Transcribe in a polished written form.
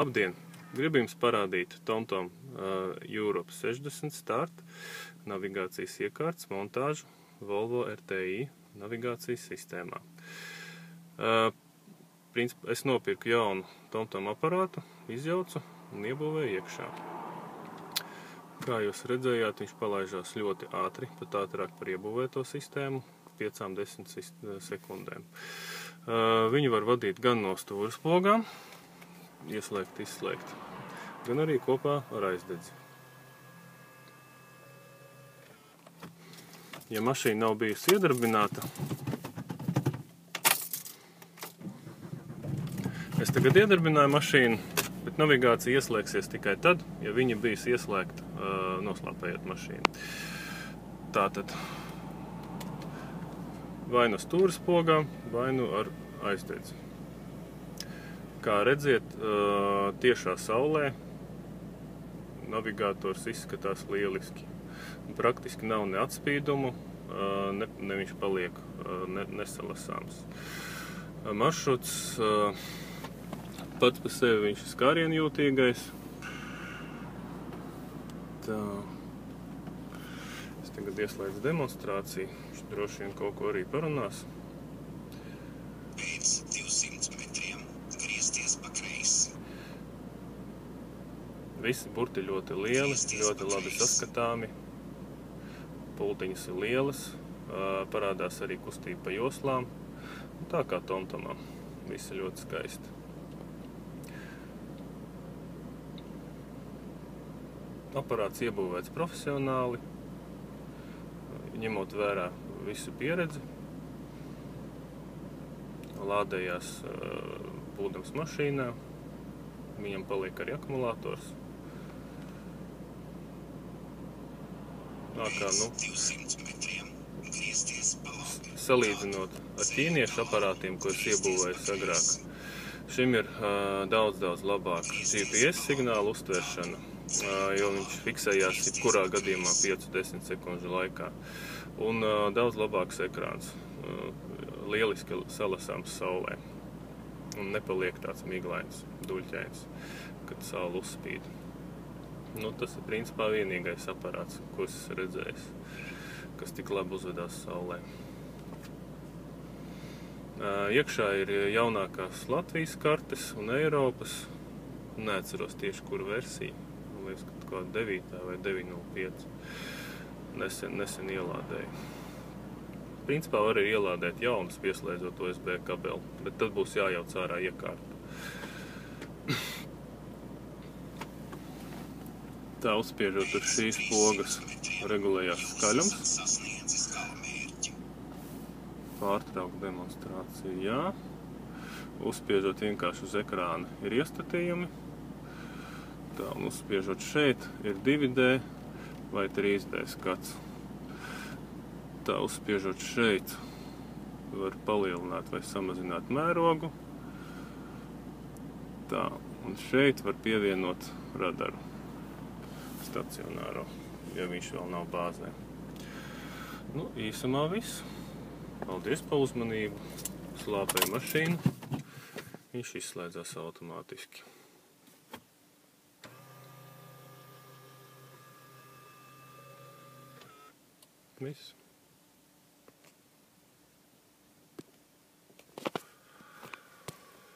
Labdien! Gribu jums parādīt TomTom Europe 60 Start navigācijas iekārtas montāžu Volvo RTI navigācijas sistēmā. Principā es nopirku jaunu TomTom aparātu, izjaucu un iebūvēju iekšā. Kā jūs redzējāt, viņš palaižās ļoti ātri, pat ātrāk par iebūvēto sistēmu, 5–10 sekundēm. Viņu var vadīt gan no stūres plogām, ieslēgt, izslēgt, gan arī kopā ar aizdedzi. Ja mašīna nav bijusi iedarbināta, es tagad iedarbināju mašīnu, bet navigācija ieslēgsies tikai tad, ja viņa bijusi ieslēgta, noslāpējot mašīnu. Tātad vai no stūres plogām, vai nu ar aizdedzi. Kā redziet, tiešā saulē navigators izskatās lieliski. Praktiski nav ne atspīdumu, ne viņš paliek nesalasāms. Maršruts pats par sevi viņš ir skārienjūtīgais. Tā. Es tagad ieslēdzu demonstrāciju. Viņš droši vien kaut ko arī parunās. Pēc 200 metriem griezties pa kreisi. Visi burti ļoti lieli, ļoti labi saskatāmi. Pultiņas ir lielas, parādās arī kustība pa joslām. Tā kā TomTomā. Visi ļoti skaisti. Aparāts iebūvēts profesionāli, ņemot vērā visu pieredzi. Lādējās būdams mašīnā, viņam paliek arī akumulators. Salīdzinot ar ķīniešu aparātiem, ko es iebūvēju agrāk, šim ir daudz labāka GPS signāla uztveršana, jo viņš fiksējās jebkurā gadījumā 5–10 sekundžu laikā. Un daudz labāks ekrāns, lieliski salasāms saulē. Un nepaliek tāds miglains, duļķains, kad saule uzspīd. Tas ir principā vienīgais aparāts, ko es redzējis, kas tik labi uzvedās saulē. Iekšā ir jaunākās Latvijas kartes un Eiropas. Neatceros tieši, kuru versiju. Man liekas, ka kāda 9. vai 905. Nesen ielādēju. Principā var arī ielādēt jaunus, pieslēdzot USB kabeli, bet tad būs jājauc ārā iekārta. Tā uzspiežot ar šīs pogas regulējās skaļums. Pārtraukt demonstrāciju, jā. Uzspiežot vienkārši uz ekrāna ir iestatījumi. Tā, un uzspiežot šeit ir 2D vai 3D skats. Tā, uzspiežot šeit var palielināt vai samazināt mērogu. Tā, un šeit var pievienot radaru stacionāro, ja viņš vēl nav bāzē. Īsumā viss. Paldies par uzmanību. Slāpēju mašīnu. Viņš izslēdzās automātiski. Viss.